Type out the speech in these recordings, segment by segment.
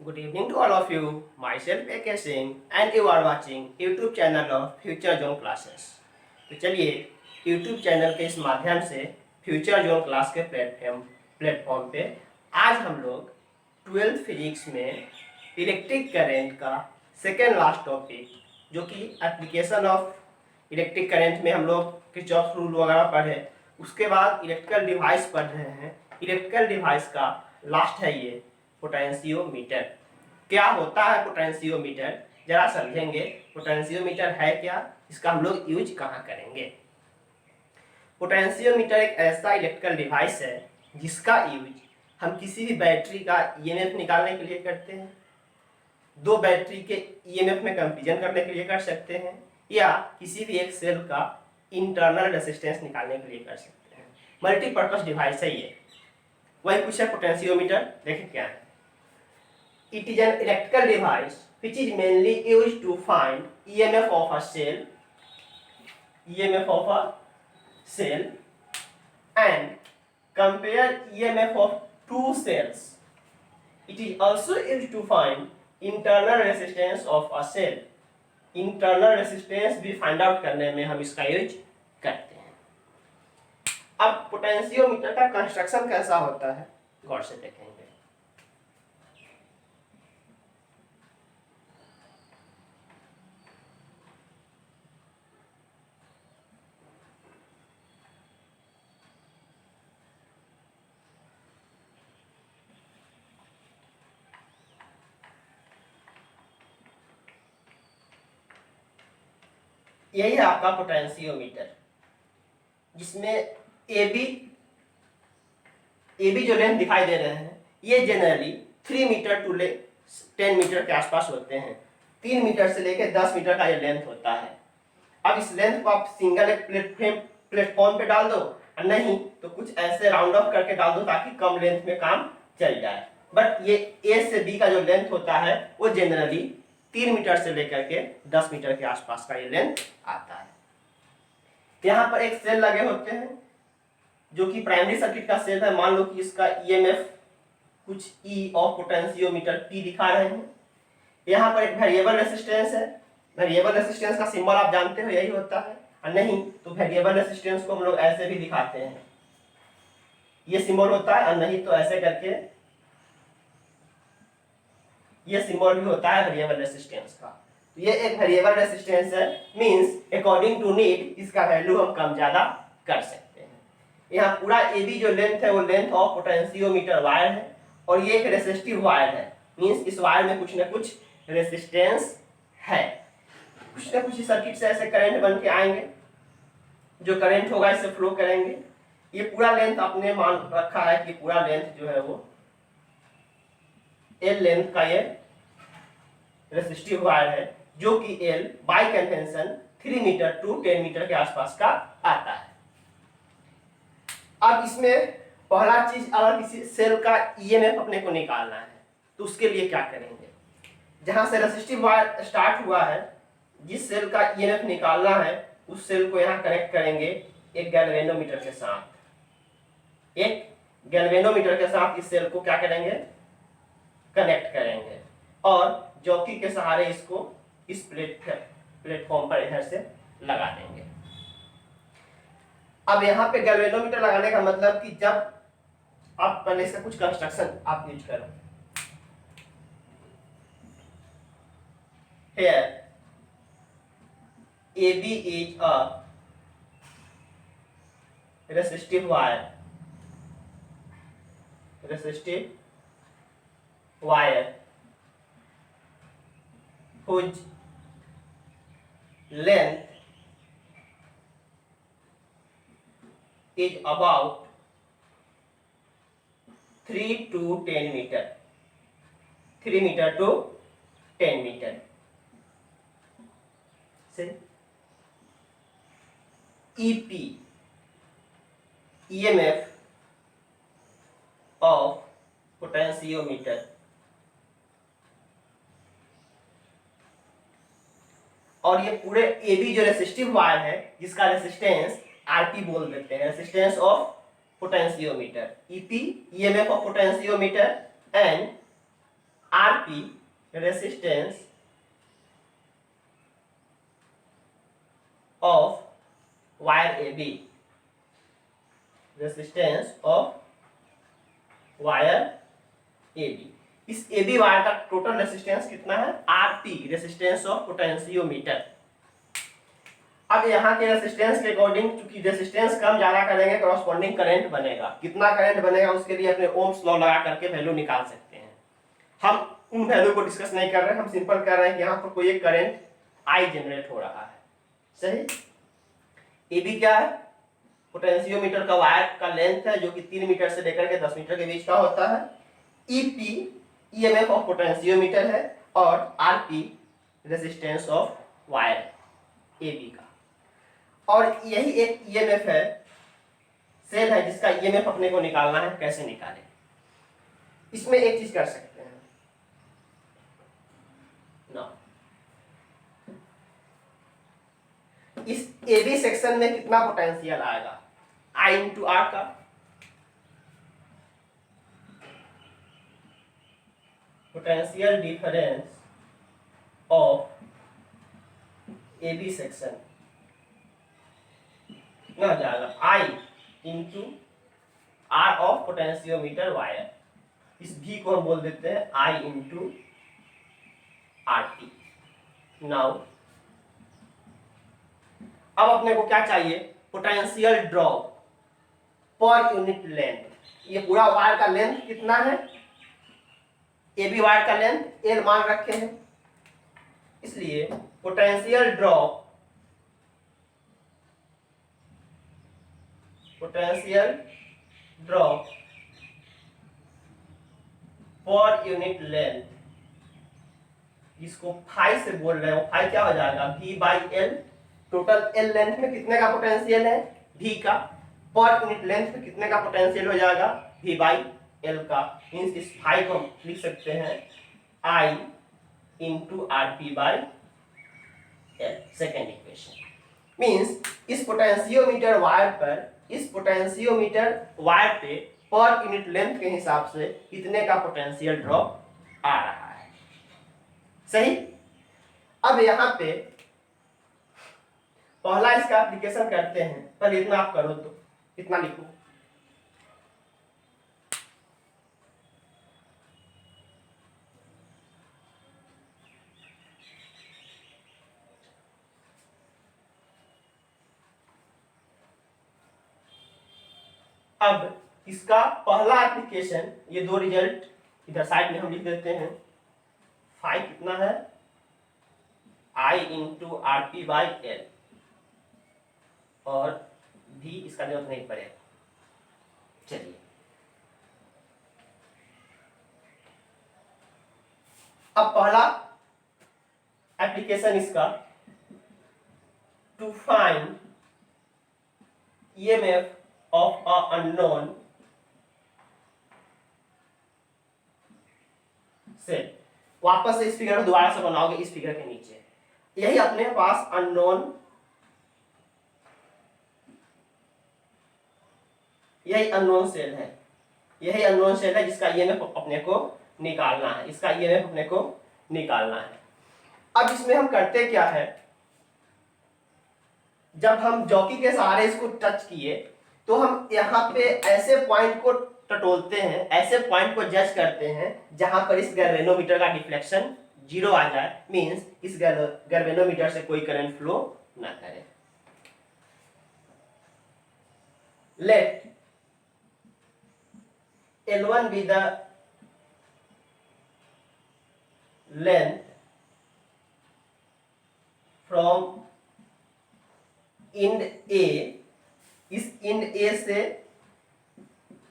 Good evening to all of you. Myself A.K. Singh and you are watching YouTube channel of Future Zone Classes. तो चलिए YouTube channel के इस माध्यम से future zone class के platform पे आज हम लोग 12th फिजिक्स में इलेक्ट्रिक करंट का सेकेंड लास्ट टॉपिक जो कि एप्लीकेशन ऑफ इलेक्ट्रिक करंट में हम लोग किरचॉफ रूल वगैरह पढ़े, उसके बाद इलेक्ट्रिकल डिवाइस पढ़ रहे हैं। इलेक्ट्रिकल डिवाइस का लास्ट है ये पोटेंशियोमीटर। क्या होता है पोटेंशियोमीटर, जरा समझेंगे। पोटेंशियोमीटर है क्या, इसका हम लोग यूज कहाँ करेंगे। पोटेंशियोमीटर एक ऐसा इलेक्ट्रिकल डिवाइस है जिसका यूज हम किसी भी बैटरी का ईएमएफ निकालने के लिए करते हैं, दो बैटरी के ईएमएफ में कंपेरिजन करने के लिए कर सकते हैं, या किसी भी एक सेल का इंटरनल रेजिस्टेंस निकालने के लिए कर सकते हैं। मल्टीपर्पज डिवाइस है ये। वही कुछ है पोटेंशियोमीटर। देखें क्या है। It is an electrical device which is mainly used to find EMF of a cell and compare EMF of two cells. It is also used to find internal resistance of a cell. Internal resistance भी find out करने में हम इसका use करते हैं। अब potentiometer का construction कैसा होता है, गौर से देखेंगे। यही है आपका पोटेंशियोमीटर, जिसमें ए बी जो लेंथ दिखाई दे रहे हैं ये जनरली 3 मीटर टू 10 मीटर के आसपास होते हैं। 3 मीटर से लेकर 10 मीटर का ये लेंथ होता है। अब इस लेंथ को आप सिंगल एक प्लेटफॉर्म पे डाल दो, और नहीं तो कुछ ऐसे राउंड ऑफ करके डाल दो ताकि कम लेंथ में काम चल जाए। बट ये ए से बी का जो लेंथ होता है वो जनरली 3 मीटर से लेकर के 10 मीटर के आसपास का ये लेंथ आता है। यहाँ पर एक सेल लगे होते हैं जो कि प्राइमरी सर्किट का सेल है। मान लो कि इसका ईएमएफ कुछ ई ऑफ पोटेंशियोमीटर पी दिखा रहे हैं। यहाँ पर एक वेरिएबल रेजिस्टेंस है। वेरिएबल रेजिस्टेंस का सिंबल आप जानते हो, यही होता है। और नहीं तो वेरिएबल रेजिस्टेंस को हम लोग ऐसे भी दिखाते हैं, ये सिंबल होता है। और नहीं तो ऐसे करके ये सिंबल भी होता है वेरिएबल रेजिस्टेंस का। तो ये एक वेरिएबल रेजिस्टेंस है, मींस अकॉर्डिंग टू नीड इसका वैल्यू हम कम ज्यादा कर सकते हैं। यहाँ पूरा ए बी जो लेंथ है वो लेंथ ऑफ पोटेंशियोमीटर वायर है, और ये एक रेसिस्टिव वायर है, मींस इस वायर में कुछ ना कुछ रेजिस्टेंस है। कुछ ना कुछ सर्किट से ऐसे करंट बन के आएंगे, जो करंट होगा इससे फ्लो करेंगे। ये पूरा लेंथ आपने मान रखा है कि पूरा लेंथ जो है वो एल लेंथ का ये रेसिस्टिव वायर है, जो कि L by convention 3 metre to 10 metre के आसपास का आता है। अब इसमें पहला चीज, अगर किसी सेल का ईएमएफ अपने को निकालना है तो उसके लिए क्या करेंगे। जहां से रेसिस्टिव वायर स्टार्ट हुआ है, जिस सेल का ईएमएफ निकालना है उस सेल को यहां कनेक्ट करेंगे एक गैल्वेनोमीटर के साथ। एक गैल्वेनोमीटर के साथ इस सेल को क्या करेंगे, कनेक्ट करेंगे, और जॉकी के सहारे इसको इस प्लेटफॉर्म पर इधर से लगा देंगे। अब यहाँ पे गैल्वेनोमीटर लगाने का मतलब कि जब आप पहले से कुछ कंस्ट्रक्शन आप यूज करो। Here AB is a resistive wire whose length is about 3 to 10 meter, 3 meter to 10 meter. See, EP EMF of potentiometer. और ये पूरे ए बी जो रेसिस्टिव वायर है जिसका रेसिस्टेंस आरपी बोल देते हैं, resistance of potentiometer, EP EMF of potentiometer, and RP resistance of wire A B, resistance of wire A B. इस ए बी वायर का टोटल रेसिस्टेंस कितना है? RT, resistance of potentiometer. अब यहाँ के रेसिस्टेंस के अकॉर्डिंग, चूंकि रेसिस्टेंस कम ज्यादा करेंगे कॉरस्पॉन्डिंग करंट बनेगा। कितना करंट बनेगा उसके लिए अपने ओम्स लॉ लगा करके वैल्यू निकाल सकते हैं। हम उन वैल्यू को डिस्कस नहीं कर रहे हैं, हम सिंपल कर रहे हैं कि यहाँ पर कोई एक करंट आई जनरेट हो रहा है। सही। ए बी क्या है? पोटेंशियोमीटर का वायर का लेंथ है, जो कि 3 मीटर से लेकर के 10 मीटर के बीच का होता है। ईपी ईएमएफ ऑफ पोटेंशियोमीटर है, और RP resistance of wire A B का। और यही एक ईएमएफ है, सेल है, जिसका ईएमएफ अपने को निकालना है। कैसे निकालें? इसमें एक चीज कर सकते हैं ना, इस ए बी सेक्शन में कितना पोटेंशियल आएगा? आई इंटू आर का। Potential difference of A B section कितना हो जाएगा? I into R of potentiometer wire. इस भी को हम बोल देते हैं I into R T. Now अब अपने को क्या चाहिए? Potential drop per unit length. ये पूरा वायर का लेंथ कितना है? ए बी वायर का लेंथ एल मान रखे हैं, इसलिए potential drop per unit length, जिसको फाई से बोल रहे हो, फाई क्या हो जाएगा? V by L. Total L length में कितने का पोटेंशियल है? V का। पर यूनिट लेंथ में कितने का पोटेंशियल हो जाएगा? V बाई एल का। मीन्स इस फाई को हम लिख सकते हैं I into R P by L. Second equation means इस पोटेंशियोमीटर वायर पर, इस पोटेंशियोमीटर वायर पे पर यूनिट लेंथ के हिसाब से कितने का पोटेंशियल ड्रॉप आ रहा है। सही। अब यहां पे पहला इसका एप्लीकेशन करते हैं। पर इतना आप करो तो इतना लिखो। अब इसका पहला एप्लीकेशन, ये दो रिजल्ट इधर साइड में हम लिख देते हैं। फाई कितना है? I into R P by L, और भी इसका जरूरत नहीं पड़ेगा। चलिए अब पहला एप्लीकेशन इसका, to find EMF of a unknown cell। वापस से इस फिगर को दोबारा से बनाओगे इस फिगर के नीचे। यही अपने पास अननोन, यही अननोन सेल है, यही अननोन सेल है जिसका ईएमएफ अपने को निकालना है, इसका ईएमएफ अपने को निकालना है। अब इसमें हम करते क्या है, जब हम जॉकी के सहारे इसको टच किए तो हम यहाँ पे ऐसे पॉइंट को टटोलते हैं, ऐसे पॉइंट को जज करते हैं जहां पर इस गैल्वेनोमीटर का डिफ्लेक्शन 0 आ जाए। मींस इस गैल्वेनोमीटर से कोई करंट फ्लो ना करे। Let L1 be the length from end A। इस end A से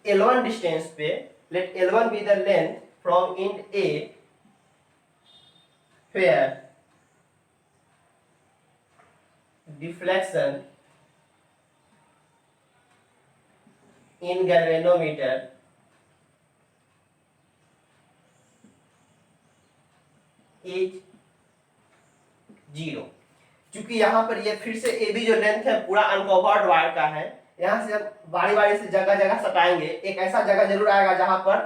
L1 डिस्टेंस पे let L1 be the length from end A where deflection in galvanometer is 0। क्योंकि यहाँ पर ये फिर से ए बी जो लेंथ है पूरा अनकवर्ड वायर का है। यहाँ से बारी बारी से जगह जगह सटाएंगे, एक ऐसा जगह जरूर आएगा जहां पर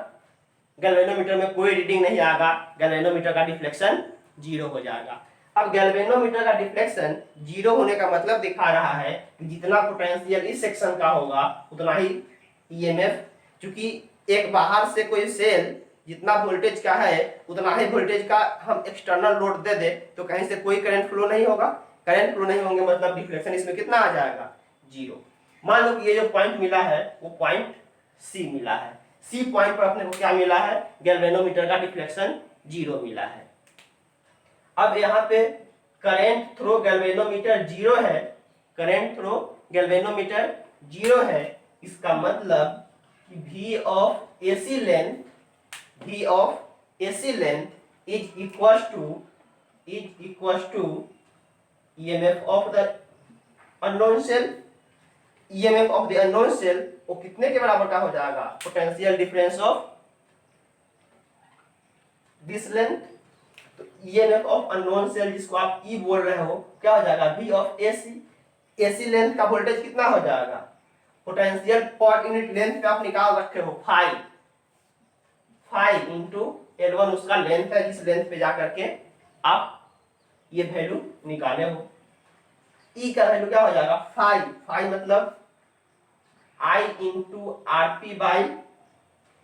गैल्वेनोमीटर में कोई रीडिंग नहीं आएगा, गैल्वेनोमीटर का डिफ्लेक्शन 0 हो जाएगा। अब गैल्वेनोमीटर का डिफ्लेक्शन 0 होने का मतलब दिखा रहा है कि जितना पोटेंशियल इस सेक्शन का होगा उतना ही ईएमएफ, क्योंकि एक बाहर से कोई सेल जितना वोल्टेज का है उतना ही वोल्टेज का हम एक्सटर्नल लोड दे दे तो कहीं से कोई करंट फ्लो नहीं होगा, करंट फ्लो नहीं होंगे मतलब डिफ्लेक्शन इसमें कितना आ जाएगा 0। मान लो कि ये जो पॉइंट मिला है वो पॉइंट सी मिला है, सी पॉइंट पर अपने को क्या मिला है, गैल्वेनोमीटर का डिफ्लेक्शन 0 मिला है। अब यहाँ पे करंट थ्रो गैल्वेनोमीटर 0 है, करंट थ्रो गैल्वेनोमीटर 0 है, इसका मतलब कि V of AC length, V of AC length is equal to EMF of the unknown cell, EMF of the unknown cell वो कितने के बराबर का हो जाएगा, potential difference of this length. तो EMF ऑफ अननोन सेल जिसको आप E बोल रहे हो क्या हो जाएगा, V of AC, AC length का वोल्टेज कितना हो जाएगा, पोटेंशियल पर यूनिट लेंथ पे आप निकाल रखे हो 5 इंटू L1 उसका लेंथ है, इस लेंथ पे जाकर के आप ये वैल्यू निकाले हो। E का वैल्यू क्या हो जाएगा 5 मतलब I into RP by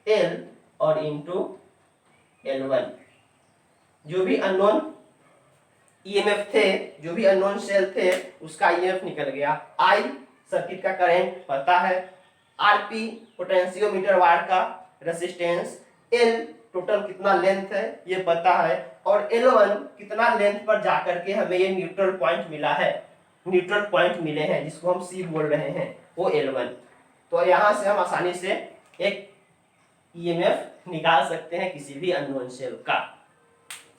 L और इंटू L1। जो भी अननोन ईएमएफ थे, जो भी अननोन सेल थे उसका ईएमएफ निकल गया, I सर्किट का करंट पता है, RP पोटेंशियोमीटर वायर का रेजिस्टेंस, L टोटल कितना लेंथ है ये पता है, और L1 कितना लेंथ पर जाकर के हमें ये न्यूट्रल पॉइंट मिला है, न्यूट्रल पॉइंट मिले हैं जिसको हम C बोल रहे हैं वो L1। तो यहाँ से हम आसानी से एक ईएमएफ निकाल सकते हैं किसी भी अननोन सेल का।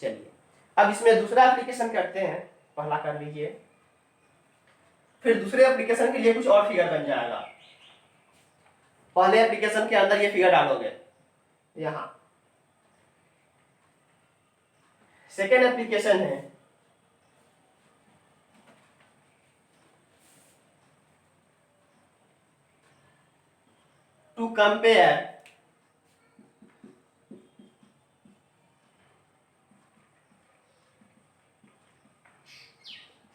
चलिए अब इसमें दूसरा एप्लीकेशन करते हैं, पहला कर लीजिए, फिर दूसरे एप्लीकेशन के लिए कुछ और फिगर बन जाएगा। पहले एप्लीकेशन के अंदर ये फिगर डालोगे यहां, सेकेंड एप्लीकेशन है to compare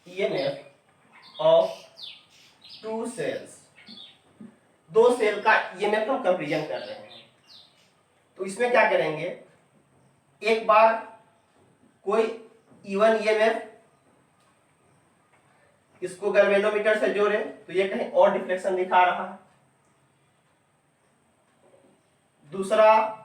EMF of two cells, दो सेल का EMF हम कंपेरिजन कर रहे हैं। तो इसमें क्या करेंगे, एक बार कोई इवन EMF इसको गैल्वेनोमीटर से जोड़े तो ये कहीं और डिफ्लेक्शन दिखा रहा है, दूसरा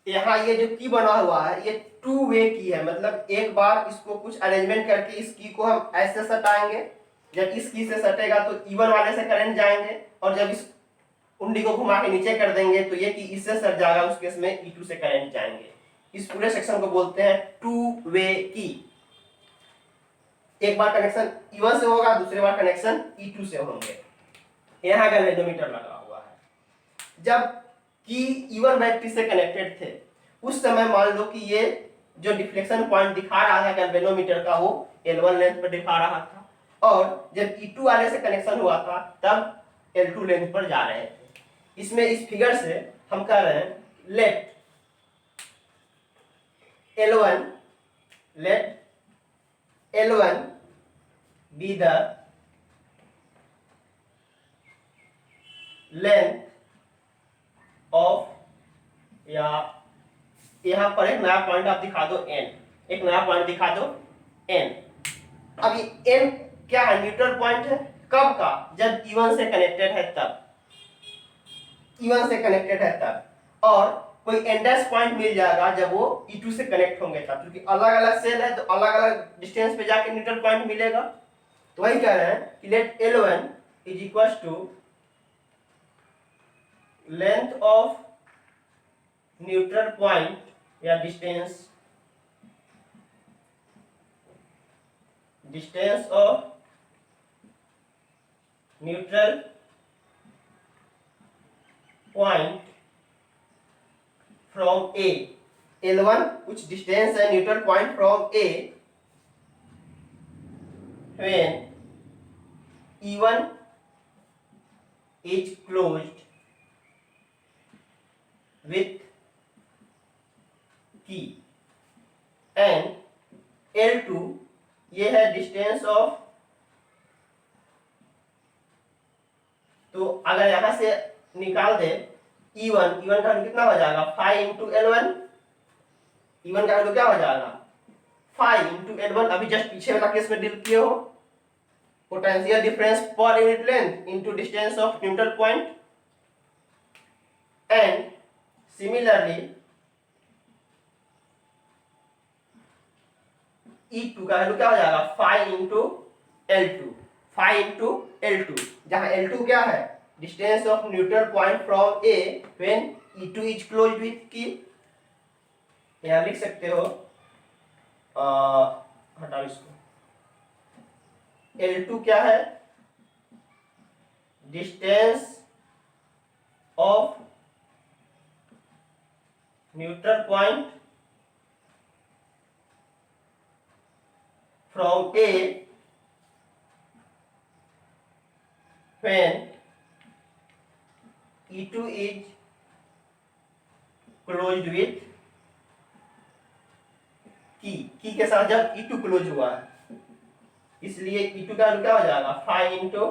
यहाँ ये जो की बना हुआ है ये टू वे की है, मतलब एक बार इसको कुछ अरेंजमेंट करके इस की को हम ऐसे सटाएंगे, जब इस की से सटेगा तो इवन वाले से करंट जाएंगे, और जब इस कुंडी को घुमा के नीचे कर देंगे तो ये कि इससे सट जाएगा, उस केस में E2 से करंट जाएंगे। इस पूरे सेक्शन को बोलते हैं टू वे की। एक बार कनेक्शन E1 से होगा, दूसरे बार कनेक्शन E2 से होंगे। यहाँ गैल्वेनोमीटर लगा हुआ है, जब कि E1 बैटरी से कनेक्टेड थे उस समय मान लो कि ये जो डिफ्लेक्शन पॉइंट दिखा रहा था गैल्वेनोमीटर का वो L1 लेंथ पर दिखा रहा था, और जब E2 वाले से कनेक्शन हुआ था तब L2 लेंथ पर जा रहे थे। इसमें इस फिगर से हम कह रहे हैं late L1 be the length of, या यहाँ पर एक नया पॉइंट आप दिखा दो n, एक नया पॉइंट दिखा दो n। अब ये n क्या है, न्यूट्रल पॉइंट है, कब का, जब E1 से कनेक्टेड है तब, E1 से कनेक्टेड है तब, और कोई n डैश पॉइंट मिल जाएगा जब वो E2 से कनेक्ट होंगे तब, क्योंकि अलग अलग सेल है तो अलग अलग डिस्टेंस पे जाके न्यूट्रल पॉइंट मिलेगा। तो वही कह रहे हैं कि let L1 is equal to length of neutral point या distance of neutral point from A. L1 कुछ distance है neutral point from A when E1 is closed with key and L2 ये है डिस्टेंस ऑफ, तो अगर यहां से निकाल दे E1 का वैल्यू कितना हो जाएगा 5 इंटू L1, E1 का वैल्यू क्या हो जाएगा 5 इंटू L1। अभी जस्ट पीछे वाला केस में डील किए हो, पोटेंशियल डिफरेंस पर unit length into distance of neutral point and similarly E2 का वैल्यू क्या हो जाएगा 5 इंटू L2, 5 इंटू L2, जहां L2 क्या है distance of neutral point from A when E2 is closed with की। यहां लिख सकते हो हटाओ इसको, L2 क्या है distance of neutral point from A when E2 is closed with key के साथ जब E2 क्लोज हुआ है, इसलिए E2 का क्या हो जाएगा 5 इंटू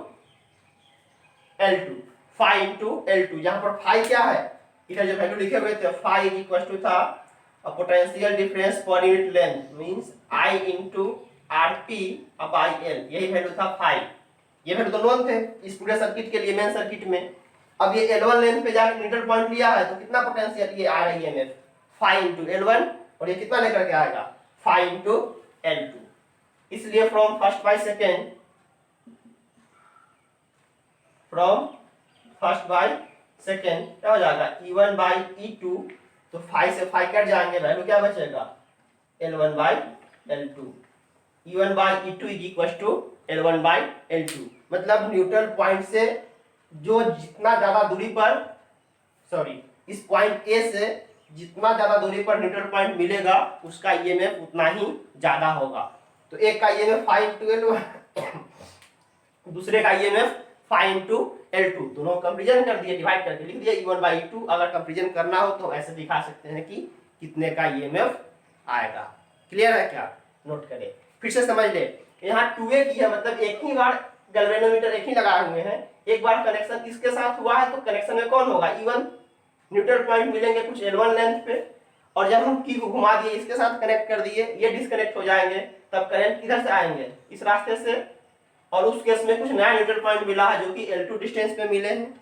L2, 5 इंटू L2, जहां पर 5 क्या है इधर जो वैल्यू लिखे हुए थे 5 इक्वल टू था पोटेंशियल डिफरेंस पर unit length means I into RP upon L, यही वैल्यू था 5। ये वैल्यू तो नोन थे इस पूरे सर्किट के लिए मेन सर्किट में। अब ये L1 लेंथ पे जाकर न्यूट्रल पॉइंट लिया है तो कितना पोटेंशियल ये आ रही है EMF 5 इंटू L1 और ये कितना लेकर के आएगा 5 इंटू L2। इसलिए from first by second, from first by second क्या हो जाएगा E1 बाय E2, तो 5 से 5 कट जाएंगे, वैल्यू क्या बचेगा L1 by L2। E1 by E2 is equal to L1 by L2, मतलब न्यूट्रल पॉइंट से जो जितना ज्यादा दूरी पर इस पॉइंट A से जितना ज्यादा दूरी पर न्यूट्रल पॉइंट मिलेगा उसका EMF उतना ही ज्यादा होगा। तो एक का EMF 5 इंटू L1 दूसरे का EMF 5 इंटू L2, दोनों कंपेरिजन कर दिए, डिवाइड करके लिख दिया E1 बाई E2। अगर कंपेरिजन करना हो तो ऐसे दिखा सकते हैं कि कितने का EMF आएगा। क्लियर है क्या, नोट करें फिर से समझ ले। यहाँ 2A की है मतलब एक ही बार गैल्वेनोमीटर एक ही लगाए हुए हैं, एक बार कनेक्शन इसके साथ हुआ है तो कनेक्शन में कौन होगा E1, न्यूट्रल पॉइंट मिलेंगे कुछ L1 लेंथ पे, और जब हम की को घुमा दिए इसके साथ कनेक्ट कर दिए ये डिस्कनेक्ट हो जाएंगे, तब करंट किधर से आएंगे इस रास्ते से, और उस केस में कुछ नया न्यूट्रल पॉइंट मिला है जो कि L2 डिस्टेंस पे मिले हैं।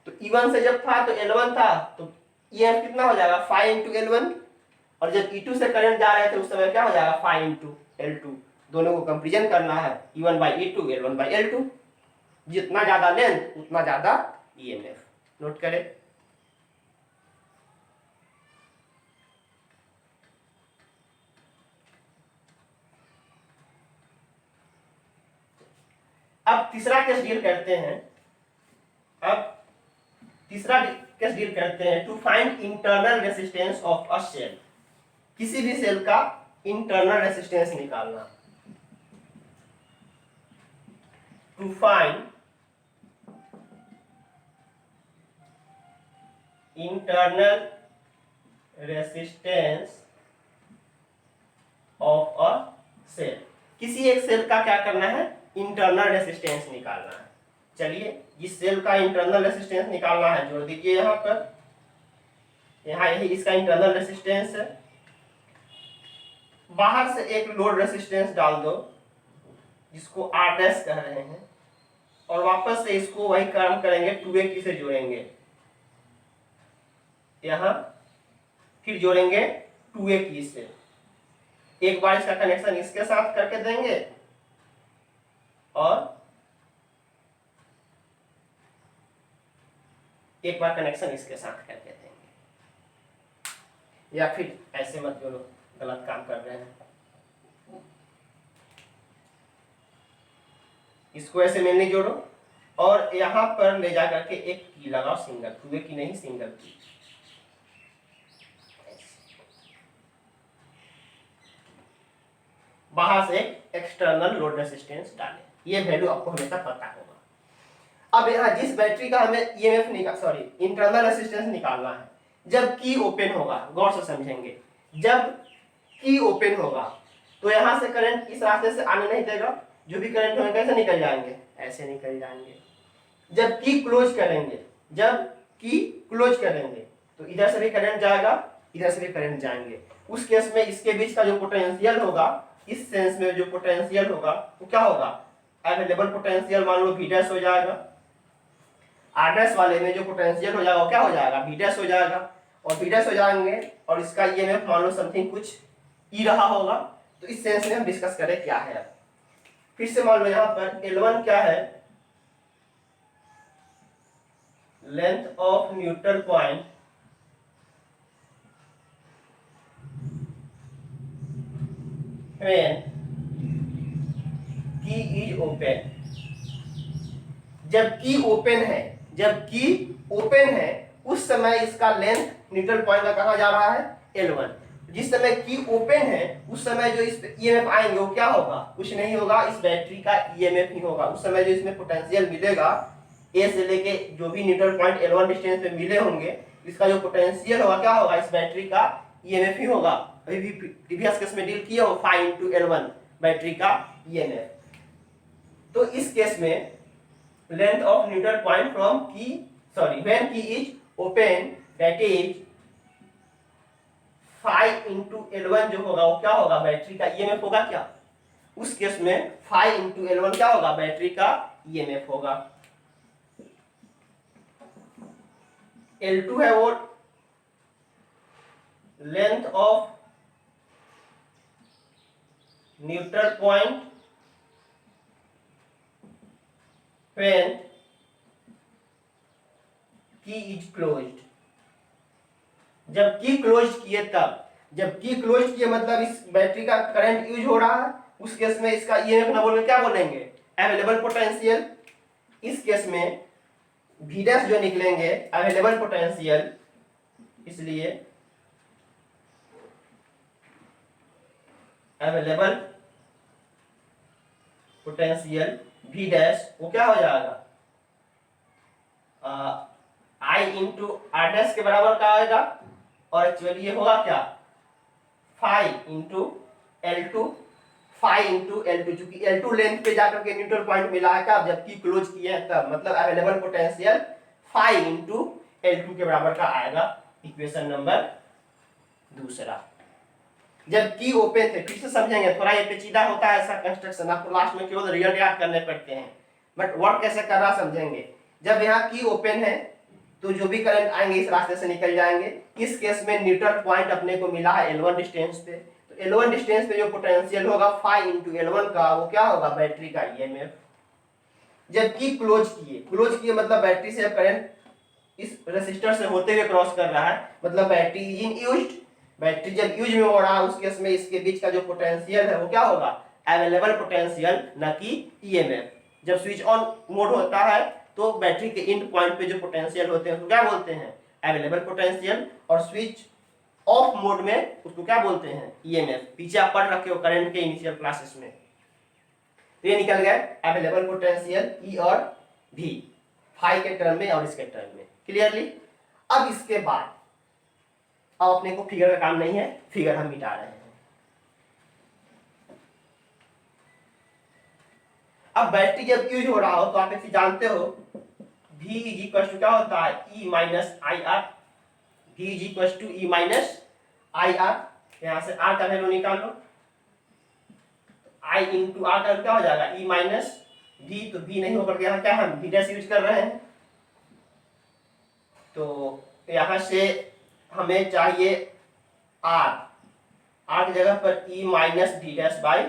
तो E1 से जब था तो L1 था, तो EF कितना हो जाएगा 5 इंटू L1, और जब E2 से करंट जा रहे थे उस समय क्या हो जाएगा 5 इंटू L2। दोनों को कंपेरिजन करना है E1 by E2, L1 by L2, जितना ज्यादा लेंथ उतना ज्यादा EMF, नोट करें। अब तीसरा केस डील करते हैं, to find internal resistance of a cell. किसी भी सेल का इंटरनल रेसिस्टेंस निकालना। To find internal resistance of a cell, किसी एक सेल का क्या करना है इंटरनल रेसिस्टेंस निकालना है। चलिए इस सेल का इंटरनल रेसिस्टेंस निकालना है, जोड़ दीजिए यहाँ पर, यहाँ यही इसका इंटरनल रेसिस्टेंस है। बाहर से एक लोड रेसिस्टेंस डाल दो जिसको R डैश कह रहे हैं, और वापस से इसको वही काम करेंगे 2A की से जोड़ेंगे, यहाँ फिर जोड़ेंगे 2A की से। एक बार इसका कनेक्शन इसके साथ करके देंगे और एक बार कनेक्शन इसके साथ करके देंगे, या फिर ऐसे मत जोड़ो, गलत काम कर रहे हैं। इसको ऐसे मेनली जोड़ो और यहाँ पर ले जा करके एक की लगाओ, सिंगल, टू वे की नहीं, सिंगल की। बाहर से एक्सटर्नल लोड रेजिस्टेंस डालें, ये वैल्यू आपको हमेशा पता होगा। अब यहाँ जिस बैटरी का हमें ईएमएफ इंटरनल रेजिस्टेंस निकालना है, जब की ओपन होगा, गौर से समझेंगे, जब की ओपन होगा तो यहाँ से करंट इस रास्ते से आने नहीं देगा, जो भी करंट होंगे कैसे निकल जाएंगे, ऐसे निकल जाएंगे। जब की क्लोज करेंगे, जब की क्लोज करेंगे तो इधर से भी करंट जाएगा, इधर से भी करंट जाएंगे। उस केस में इसके बीच का जो पोटेंशियल होगा, इस सेंस में जो पोटेंशियल होगा वो क्या होगा, अवेलेबल पोटेंशियल मान लो V' हो जाएगा। R' वाले में जो पोटेंशियल हो जाएगा वो क्या हो जाएगा, V' हो जाएगा, और V' हो जाएंगे और इसका ईएमएफ मान लो समथिंग कुछ ई रहा होगा। तो इस सेंस में हम डिस्कस करें क्या है। फिर से मान लो यहाँ पर L1 क्या है, length of neutral point when की इज ओपन। जब की ओपन है, जब की ओपन है उस समय इसका लेंथ न्यूट्रल पॉइंट का कहा जा रहा है, L1। जिस समय की ओपन है उस समय जो इस ईएमएफ आएंगे वो क्या होगा, कुछ नहीं होगा, इस बैटरी का ईएमएफ ही होगा। उस समय जो इसमें पोटेंशियल मिलेगा, ए से लेके जो भी न्यूट्रल पॉइंट L1 डिस्टेंस पे मिले होंगे, इसका जो पोटेंशियल होगा क्या होगा, इस बैटरी का ईएमएफ ही होगा। अभी भी प्रीवियस केस में डील किया हो, 5 × L1 बैटरी का ईएमएफ। तो इस केस में length of neutral point from की व्हेन की is open, that is 5 × L1 जो होगा वो क्या होगा, बैटरी का ईएमएफ होगा क्या, उस केस में 5 × L1 क्या होगा, बैटरी का ईएमएफ होगा। L2 है वो length of neutral point when की इज क्लोज्ड। जब की क्लोज किए तब, जब की क्लोज किए मतलब इस बैटरी का करंट यूज हो रहा है, उस केस में इसका ईएमएफ ना बोल के क्या बोलेंगे, अवेलेबल पोटेंशियल। इस केस में V' जो निकलेंगे अवेलेबल पोटेंशियल, इसलिए अवेलेबल पोटेंशियल V' वो क्या हो जाएगा, I × R' के बराबर का आएगा। और एक्चुअली ये होगा क्या, 5 × L2, 5 × L2, चूंकि L2 लेंथ पे जाकर के न्यूट्रल पॉइंट मिला है क्या, जबकि क्लोज किए हैं तब, मतलब अवेलेबल पोटेंशियल 5 × L2 के बराबर का आएगा। इक्वेशन नंबर दूसरा। जब की ओपन थे, फिर से समझेंगे, थोड़ा ये पेचीदा होता है ऐसा कंस्ट्रक्शन, आपको लास्ट में केवल रियल याद करने पड़ते हैं, बट वर्क कैसे करना समझेंगे। जब यहाँ की ओपन है तो जो भी करंट आएंगे इस रास्ते से निकल जाएंगे। इस केस में न्यूट्रल पॉइंट अपने को मिला है L1 डिस्टेंस पे, तो L1 डिस्टेंस पे जो पोटेंशियल होगा 5 × L1 का, वो क्या होगा, बैटरी का ईएमएफ। जबकि क्लोज किए मतलब बैटरी से करंट इस रेसिस्टर से होते हुए क्रॉस कर रहा है, मतलब बैटरी इन यूज्ड। बैटरी जब यूज में हो रहा है उस केस में इसके बीच का जो पोटेंशियल है वो क्या होगा, अवेलेबल पोटेंशियल, न कि ईएमएफ। जब स्विच ऑन मोड होता है तो बैटरी के एंड पॉइंट पे जो पोटेंशियल होते हैं उसको क्या बोलते हैं, अवेलेबल पोटेंशियल, और स्विच ऑफ मोड में उसको क्या बोलते हैं, ईएमएफ। पीछे आप पढ़ रखे हो करंट के इनिशियल क्लासेस में। तो ये निकल गया अवेलेबल पोटेंशियल ई और भी, फाई के टर्म में और इसके टर्म में, क्लियरली। अब इसके बाद अब अपने को फिगर का काम नहीं है, फिगर हम मिटा रहे हैं। अब बैटरी जब यूज हो रहा हो तो आप ऐसे जानते हो V इज इक्वल टू क्या होता है, E minus I R. V is equal to E minus I R. यहां से R का वैल्यू निकालो, I इंटू आर का क्या हो जाएगा, E माइनस V। तो V नहीं होकर यहाँ क्या हम V' यूज कर रहे हैं, तो यहां से हमें चाहिए R की जगह पर E minus V' by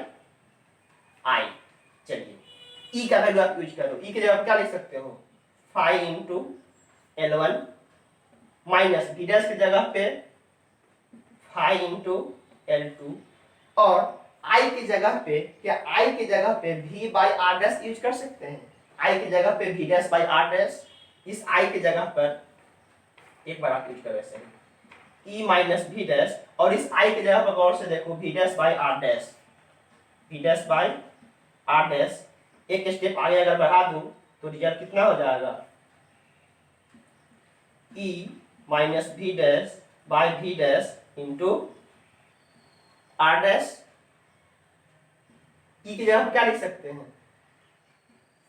I। चलिए E का वैल्यू आप यूज करो, E की जगह क्या लिख सकते हो, 5 × L1 माइनस V' की जगह पे 5 × L2, और I की जगह पे क्या, I की जगह पे V/R' यूज कर सकते हैं। आई की जगह पे V dash by R dash, इस आई की जगह पर एक बार आप यूज कर वैसे ई माइनस वी डैश, और इस आई की जगह पर गौर से देखो V dash by R dash, V dash by R dash. एक स्टेप आगे अगर बढ़ा दूं तो रिजल्ट कितना हो जाएगा, E minus V dash by V dash into R dash. E की जगह पर क्या लिख सकते हैं,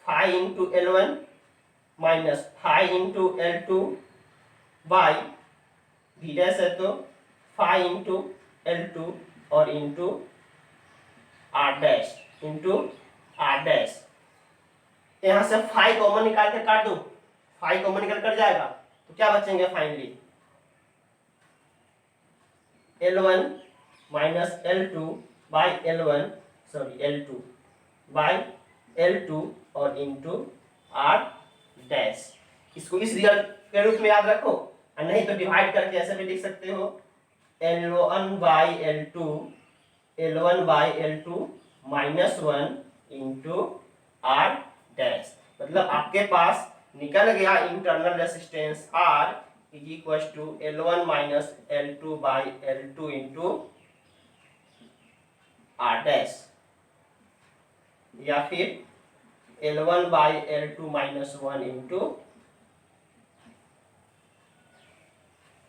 five into L1 minus five into L2 by V dash है तो फाइव इंटू L2 और into R dash into R dash. यहां से फाइव कॉमन निकाल के काट दो, फाइव कॉमन निकल कर जाएगा तो क्या बचेंगे finally, L1 minus L2 by L1 sorry L2 by L2 और इंटू आर डैश। इसको इस रिजल्ट के रूप में याद रखो, और नहीं तो डिवाइड करके ऐसे भी लिख सकते हो, L1 by L2, L1 by L2 minus 1 into R dash. मतलब आपके पास निकल गया internal resistance R is equal to L1 minus L2 by L2 into R dash, या फिर L1 by L2 minus 1 into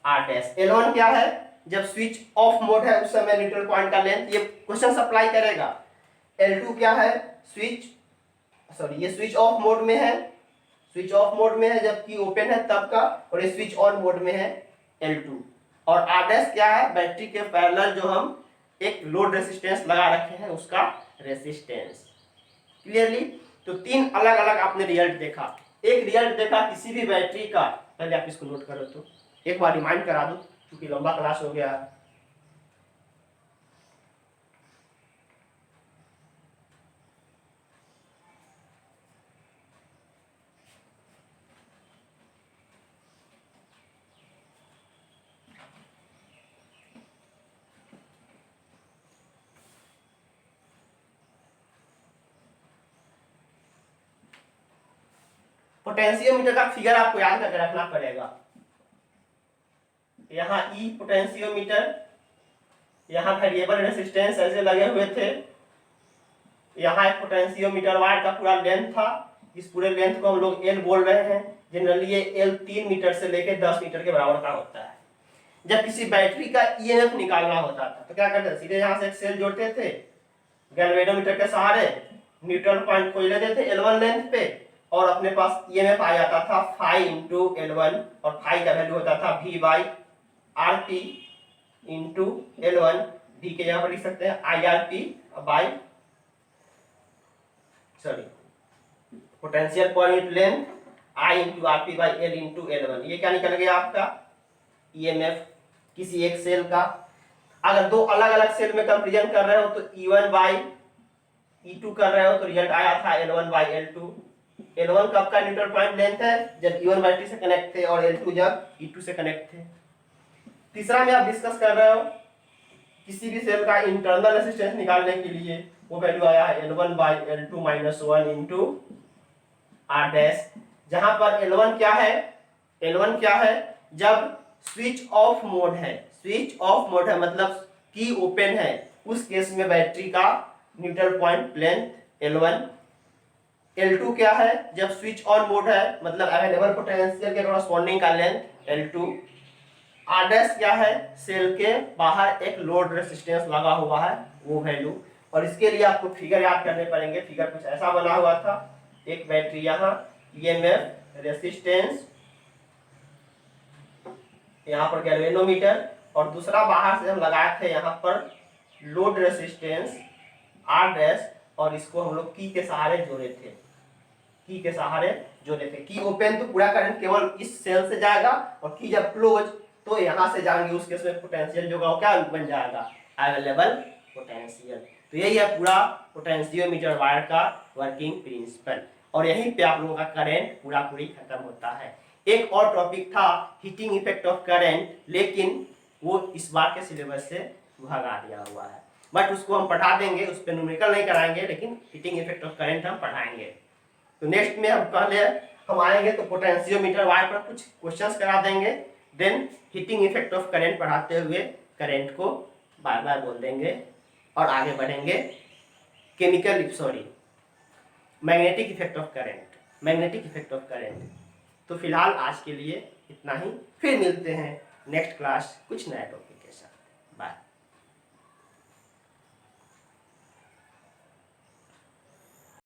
R dash. L1 क्या है, जब स्विच ऑफ मोड है उस समय न्यूट्रल पॉइंट का लेंथ, ये क्वेश्चन अप्लाई करेगा। L2 क्या है, ये स्विच ऑफ मोड में है, स्विच ऑफ मोड में है जबकि ओपन है तब का, और ये स्विच ऑन मोड में है L2। और आर डैश क्या है, बैटरी के पैरेलल जो हम एक लोड रेसिस्टेंस लगा रखे हैं उसका रेसिस्टेंस। क्लियरली, तो तीन अलग अलग आपने रिजल्ट देखा। एक रिजल्ट देखा किसी भी बैटरी का, पहले आप इसको नोट करो तो एक बार रिमाइंड करा दो क्योंकि लंबा क्लास हो गया। पोटेंशियोमीटर का फिगर आपको याद करके रखना पड़ेगा। यहाँ ई पोटेंशियोमीटर, यहाँ वेरिएबल रेसिस्टेंस ऐसे लगे हुए थे, यहाँ एक पोटेंशियोमीटर वायर का पूरा लेंथ था, इस पूरे लेंथ को हम लोग एल बोल रहे हैं। जनरली ये एल 3 मीटर से लेकर 10 मीटर के बराबर का होता है। जब किसी बैटरी का ईएमएफ निकालना होता था तो क्या करते थे, सीधे यहाँ से एक सेल जोड़ते थे, गैल्वेनोमीटर के सहारे न्यूट्रल पॉइंट को लेते थे L1 लेंथ पे, और अपने पास ईएमएफ आ जाता था 5 इंटू L1, और 5 का वैल्यू होता था V by R P into L1। V के जगह पर लिख सकते हैं IRP बाई पोटेंशियल पर unit length I into R P by L into L1। ये क्या निकल गया आपका ईएमएफ किसी एक सेल का। अगर दो अलग अलग सेल में कंपेरिजन कर रहे हो तो E1 बाई E2 कर रहे हो तो रिजल्ट आया था L1 बाई L2। L1 कब का न्यूट्रल पॉइंट लेंथ है, जब E1 बैटरी से कनेक्ट थे, और L2 जब E2 से कनेक्ट थे। तीसरा में आप डिस्कस कर रहे हो किसी भी सेल का इंटरनल रेसिस्टेंस निकालने के लिए, वो वैल्यू आया है L1 by L2 minus 1 into R dash. जहां पर L1 क्या है, L1 क्या है, जब स्विच ऑफ मोड है, स्विच ऑफ मोड है मतलब की ओपन है, उस केस में बैटरी का neutral point length L1। L2 क्या है, जब स्विच ऑन मोड है मतलब अवेलेबल पोटेंशियल के कॉरस्पॉन्डिंग का लेंथ L2। आर डैश क्या है, सेल के बाहर एक लोड रेसिस्टेंस लगा हुआ है वो वैल्यू। और इसके लिए आपको फिगर याद करने पड़ेंगे। फिगर कुछ ऐसा बना हुआ था, एक बैटरी यहाँ, ईएमएफ, रेसिस्टेंस, यहाँ पर गैल्वेनोमीटर, और दूसरा बाहर से हम लगाए थे यहाँ पर लोड रेसिस्टेंस आर डैश, और इसको हम लोग की के सहारे जोड़े थे, की के सहारे जोड़े थे। की ओपन तो पूरा करंट केवल इस सेल से जाएगा, और की जब क्लोज तो यहाँ से जाएंगे, उस केस में पोटेंशियल जो क्या बन जाएगा, अवेलेबल पोटेंशियल। तो यही है पूरा पोटेंशियोमीटर वायर का वर्किंग प्रिंसिपल, और यहीं पे आप लोगों का करंट पूरा पूरी खत्म होता है। एक और टॉपिक था हीटिंग इफेक्ट ऑफ करंट, लेकिन वो इस बार के सिलेबस से भगा दिया हुआ है, बट उसको हम पढ़ा देंगे, उस पर न्यूमेरिकल नहीं कराएंगे, लेकिन हीटिंग इफेक्ट ऑफ करंट हम पढ़ाएंगे। तो नेक्स्ट में हम आएंगे तो पोटेंशियोमीटर वायर पर कुछ क्वेश्चंस करा देंगे, then heating effect of current पढ़ाते हुए करंट को बार बार बोल देंगे और आगे बढ़ेंगे मैग्नेटिक इफेक्ट ऑफ करंट। तो फिलहाल आज के लिए इतना ही, फिर मिलते हैं नेक्स्ट क्लास कुछ नया टॉपिक के साथ। बाय।